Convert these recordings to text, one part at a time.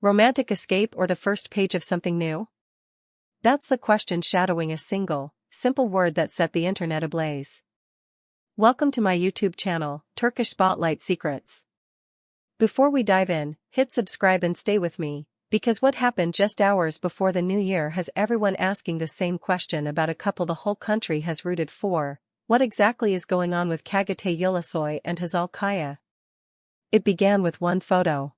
Romantic escape or the first page of something new? That's the question shadowing a single, simple word that set the internet ablaze. Welcome to my YouTube channel, Turkish Spotlight Secrets. Before we dive in, hit subscribe and stay with me, because what happened just hours before the new year has everyone asking the same question about a couple the whole country has rooted for. What exactly is going on with Çağatay Ulusoy and Hazal? It began with one photo.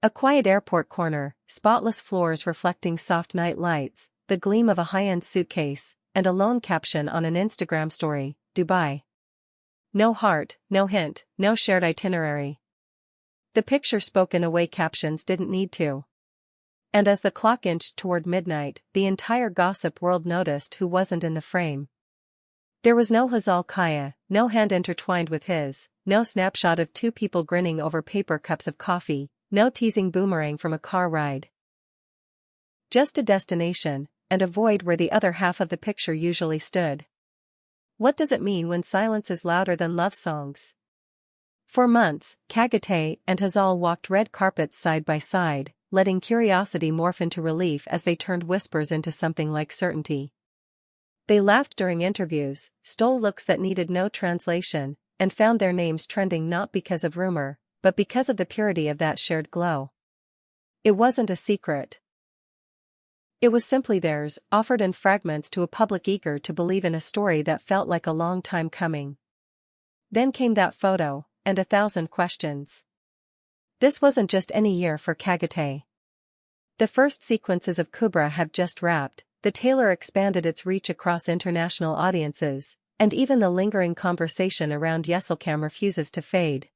A quiet airport corner, spotless floors reflecting soft night lights, the gleam of a high-end suitcase, and a lone caption on an Instagram story, Dubai. No heart, no hint, no shared itinerary. The picture spoke in a way captions didn't need to. And as the clock inched toward midnight, the entire gossip world noticed who wasn't in the frame. There was no Hazal, no hand intertwined with his, no snapshot of two people grinning over paper cups of coffee, no teasing boomerang from a car ride. Just a destination, and a void where the other half of the picture usually stood. What does it mean when silence is louder than love songs? For months, Çağatay and Hazal walked red carpets side by side, letting curiosity morph into relief as they turned whispers into something like certainty. They laughed during interviews, stole looks that needed no translation, and found their names trending not because of rumor, but because of the purity of that shared glow. It wasn't a secret. It was simply theirs, offered in fragments to a public eager to believe in a story that felt like a long time coming. Then came that photo, and 1,000 questions. This wasn't just any year for Çağatay. The first sequences of Kubra have just wrapped, the Taylor expanded its reach across international audiences, and even the lingering conversation around Yeşilçam refuses to fade.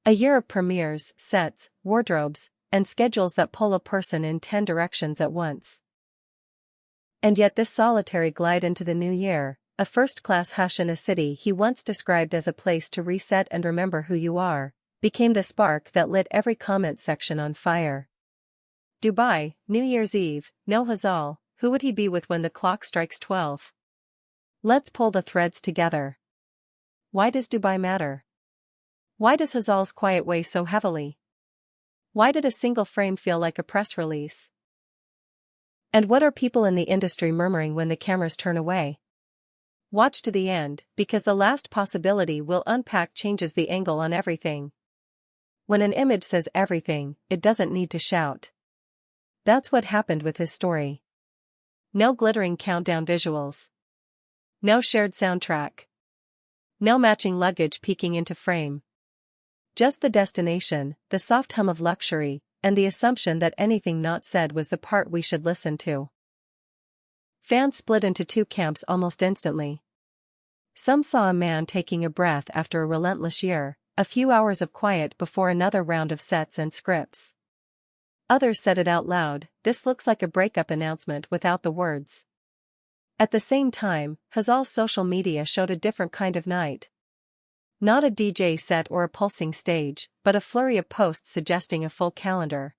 A year of premieres, sets, wardrobes, and schedules that pull a person in 10 directions at once. And yet this solitary glide into the new year, a first-class hush in a city he once described as a place to reset and remember who you are, became the spark that lit every comment section on fire. Dubai, New Year's Eve, no Hazal, who would he be with when the clock strikes 12? Let's pull the threads together. Why does Dubai matter? Why does Hazal's quiet weigh so heavily? Why did a single frame feel like a press release? And what are people in the industry murmuring when the cameras turn away? Watch to the end, because the last possibility we'll unpack changes the angle on everything. When an image says everything, it doesn't need to shout. That's what happened with his story. No glittering countdown visuals. No shared soundtrack. No matching luggage peeking into frame. Just the destination, the soft hum of luxury, and the assumption that anything not said was the part we should listen to. Fans split into two camps almost instantly. Some saw a man taking a breath after a relentless year, a few hours of quiet before another round of sets and scripts. Others said it out loud, this looks like a breakup announcement without the words. At the same time, Hazal's social media showed a different kind of night. Not a DJ set or a pulsing stage, but a flurry of posts suggesting a full calendar.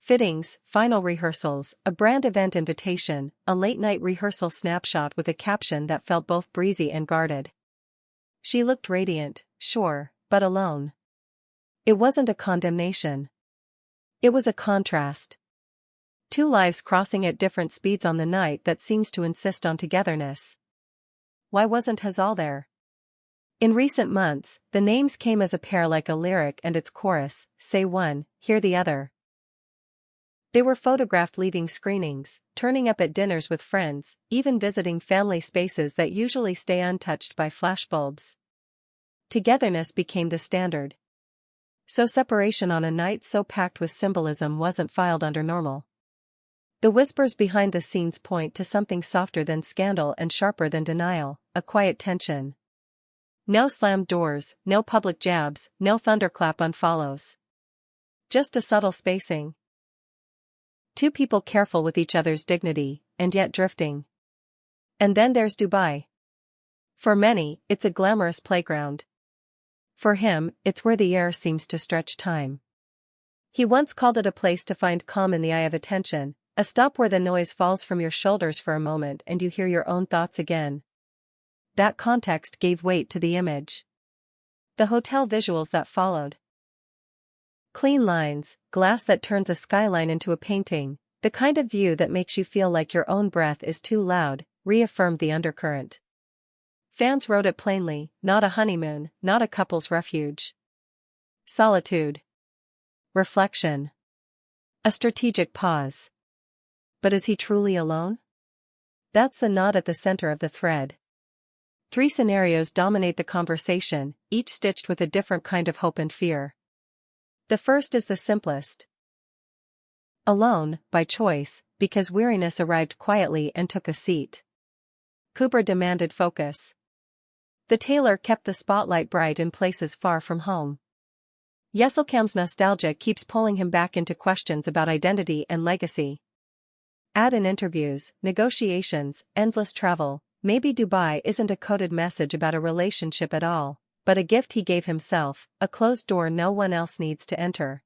Fittings, final rehearsals, a brand event invitation, a late-night rehearsal snapshot with a caption that felt both breezy and guarded. She looked radiant, sure, but alone. It wasn't a condemnation. It was a contrast. Two lives crossing at different speeds on the night that seems to insist on togetherness. Why wasn't Hazal there? In recent months, the names came as a pair like a lyric and its chorus, say one, hear the other. They were photographed leaving screenings, turning up at dinners with friends, even visiting family spaces that usually stay untouched by flashbulbs. Togetherness became the standard. So separation on a night so packed with symbolism wasn't filed under normal. The whispers behind the scenes point to something softer than scandal and sharper than denial, a quiet tension. No slammed doors, no public jabs, no thunderclap unfollows. Just a subtle spacing. Two people careful with each other's dignity, and yet drifting. And then there's Dubai. For many, it's a glamorous playground. For him, it's where the air seems to stretch time. He once called it a place to find calm in the eye of attention, a stop where the noise falls from your shoulders for a moment and you hear your own thoughts again. That context gave weight to the image. The hotel visuals that followed. Clean lines, glass that turns a skyline into a painting, the kind of view that makes you feel like your own breath is too loud, reaffirmed the undercurrent. Fans wrote it plainly, not a honeymoon, not a couple's refuge. Solitude. Reflection. A strategic pause. But is he truly alone? That's the knot at the center of the thread. 3 scenarios dominate the conversation, each stitched with a different kind of hope and fear. The first is the simplest. Alone, by choice, because weariness arrived quietly and took a seat. Kubra demanded focus. The tailor kept the spotlight bright in places far from home. Yeselkam's nostalgia keeps pulling him back into questions about identity and legacy. Add in interviews, negotiations, endless travel, maybe Dubai isn't a coded message about a relationship at all, but a gift he gave himself, a closed door no one else needs to enter.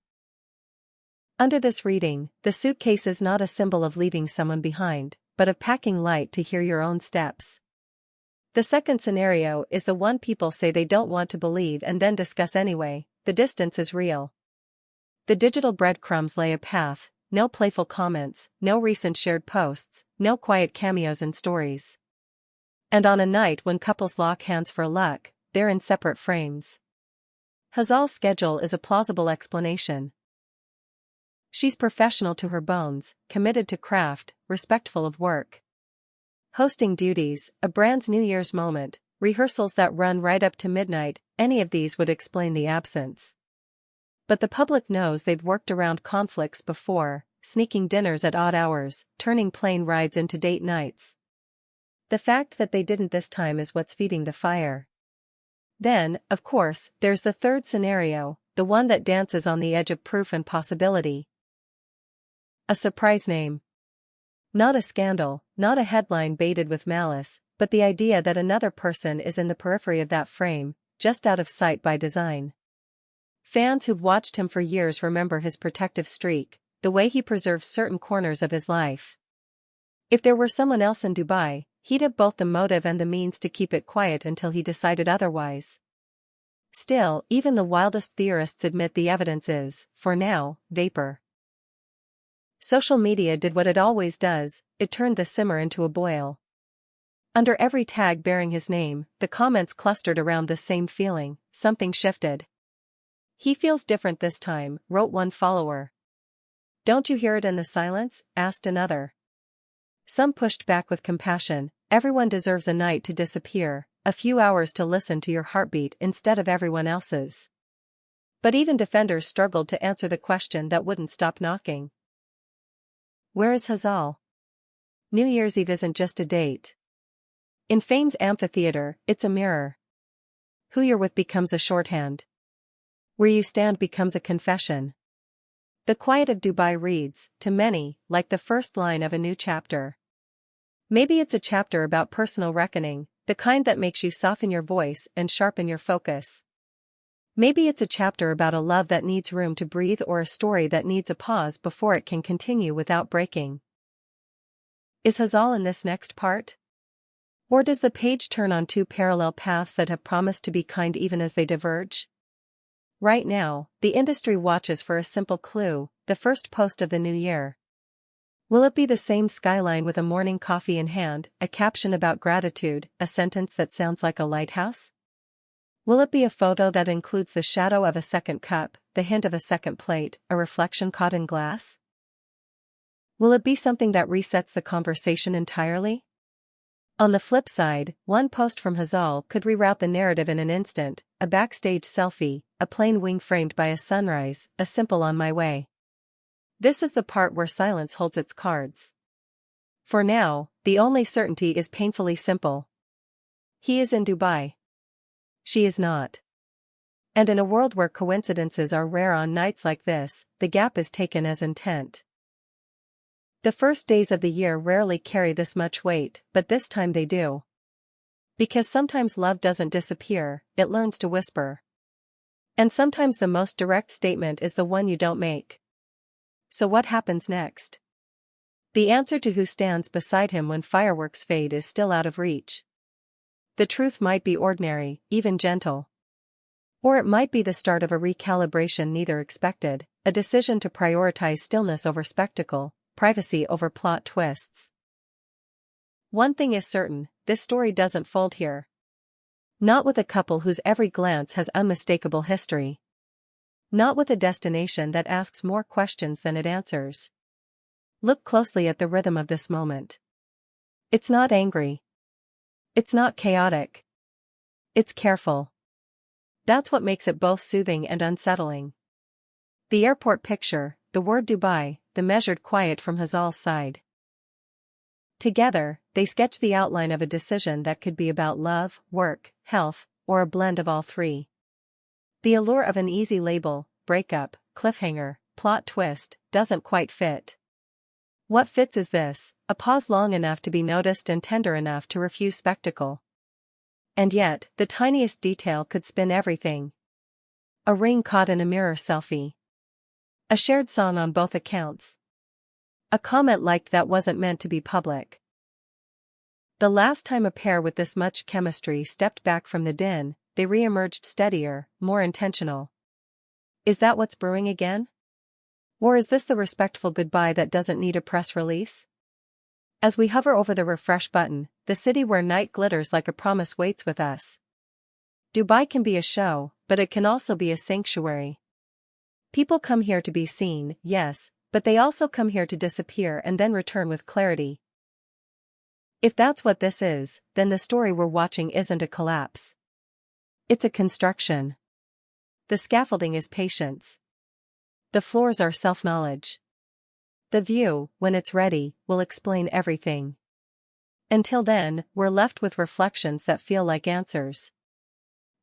Under this reading, the suitcase is not a symbol of leaving someone behind, but of packing light to hear your own steps. The second scenario is the one people say they don't want to believe and then discuss anyway. The distance is real. The digital breadcrumbs lay a path, no playful comments, no recent shared posts, no quiet cameos in stories. And on a night when couples lock hands for luck, they're in separate frames. Hazal's schedule is a plausible explanation. She's professional to her bones, committed to craft, respectful of work. Hosting duties, a brand's New Year's moment, rehearsals that run right up to midnight, any of these would explain the absence. But the public knows they've worked around conflicts before, sneaking dinners at odd hours, turning plane rides into date nights. The fact that they didn't this time is what's feeding the fire. Then, of course, there's the third scenario, the one that dances on the edge of proof and possibility. A surprise name. Not a scandal, not a headline baited with malice, but the idea that another person is in the periphery of that frame, just out of sight by design. Fans who've watched him for years remember his protective streak, the way he preserves certain corners of his life. If there were someone else in Dubai, he'd have both the motive and the means to keep it quiet until he decided otherwise. Still, even the wildest theorists admit the evidence is, for now, vapor. Social media did what it always does, it turned the simmer into a boil. Under every tag bearing his name, the comments clustered around the same feeling, something shifted. He feels different this time, wrote one follower. Don't you hear it in the silence? Asked another. Some pushed back with compassion, everyone deserves a night to disappear, a few hours to listen to your heartbeat instead of everyone else's. But even defenders struggled to answer the question that wouldn't stop knocking. Where is Hazal? New Year's Eve isn't just a date. In fame's amphitheater, it's a mirror. Who you're with becomes a shorthand. Where you stand becomes a confession. The quiet of Dubai reads, to many, like the first line of a new chapter. Maybe it's a chapter about personal reckoning, the kind that makes you soften your voice and sharpen your focus. Maybe it's a chapter about a love that needs room to breathe or a story that needs a pause before it can continue without breaking. Is Hazal in this next part? Or does the page turn on 2 parallel paths that have promised to be kind even as they diverge? Right now, the industry watches for a simple clue, the first post of the new year. Will it be the same skyline with a morning coffee in hand, a caption about gratitude, a sentence that sounds like a lighthouse? Will it be a photo that includes the shadow of a second cup, the hint of a second plate, a reflection caught in glass? Will it be something that resets the conversation entirely? On the flip side, one post from Hazal could reroute the narrative in an instant, a backstage selfie, a plain wing framed by a sunrise, a simple on my way. This is the part where silence holds its cards. For now, the only certainty is painfully simple. He is in Dubai. She is not. And in a world where coincidences are rare on nights like this, the gap is taken as intent. The first days of the year rarely carry this much weight, but this time they do. Because sometimes love doesn't disappear, it learns to whisper. And sometimes the most direct statement is the one you don't make. So what happens next? The answer to who stands beside him when fireworks fade is still out of reach. The truth might be ordinary, even gentle. Or it might be the start of a recalibration neither expected, a decision to prioritize stillness over spectacle, privacy over plot twists. One thing is certain, this story doesn't fold here. Not with a couple whose every glance has unmistakable history. Not with a destination that asks more questions than it answers. Look closely at the rhythm of this moment. It's not angry. It's not chaotic. It's careful. That's what makes it both soothing and unsettling. The airport picture, the word Dubai, the measured quiet from Hazal's side. Together, they sketch the outline of a decision that could be about love, work, health, or a blend of all three. The allure of an easy label, breakup, cliffhanger, plot twist, doesn't quite fit. What fits is this, a pause long enough to be noticed and tender enough to refuse spectacle. And yet, the tiniest detail could spin everything. A ring caught in a mirror selfie. A shared song on both accounts. A comment liked that wasn't meant to be public. The last time a pair with this much chemistry stepped back from the din, they re-emerged steadier, more intentional. Is that what's brewing again? Or is this the respectful goodbye that doesn't need a press release? As we hover over the refresh button, the city where night glitters like a promise waits with us. Dubai can be a show, but it can also be a sanctuary. People come here to be seen, yes, but they also come here to disappear and then return with clarity. If that's what this is, then the story we're watching isn't a collapse. It's a construction. The scaffolding is patience. The floors are self-knowledge. The view, when it's ready, will explain everything. Until then, we're left with reflections that feel like answers.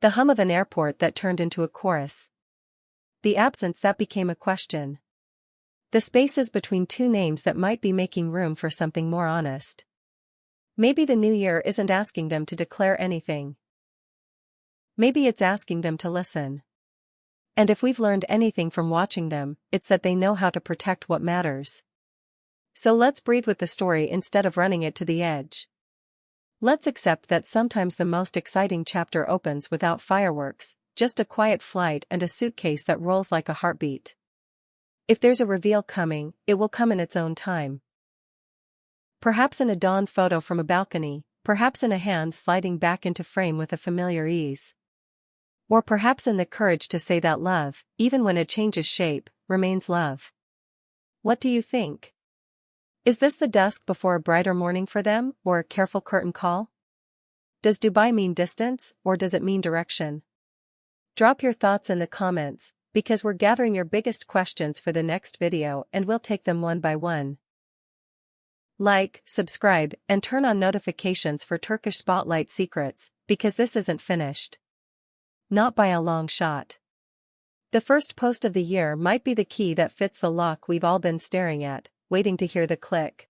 The hum of an airport that turned into a chorus. The absence that became a question. The spaces between two names that might be making room for something more honest. Maybe the new year isn't asking them to declare anything. Maybe it's asking them to listen. And if we've learned anything from watching them, it's that they know how to protect what matters. So let's breathe with the story instead of running it to the edge. Let's accept that sometimes the most exciting chapter opens without fireworks, just a quiet flight and a suitcase that rolls like a heartbeat. If there's a reveal coming, it will come in its own time. Perhaps in a dawn photo from a balcony, perhaps in a hand sliding back into frame with a familiar ease. Or perhaps in the courage to say that love, even when it changes shape, remains love. What do you think? Is this the dusk before a brighter morning for them, or a careful curtain call? Does Dubai mean distance, or does it mean direction? Drop your thoughts in the comments, because we're gathering your biggest questions for the next video and we'll take them one by one. Like, subscribe, and turn on notifications for Turkish Spotlight secrets, because this isn't finished. Not by a long shot. The first post of the year might be the key that fits the lock we've all been staring at, waiting to hear the click.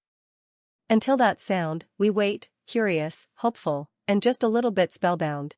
Until that sound, we wait, curious, hopeful, and just a little bit spellbound.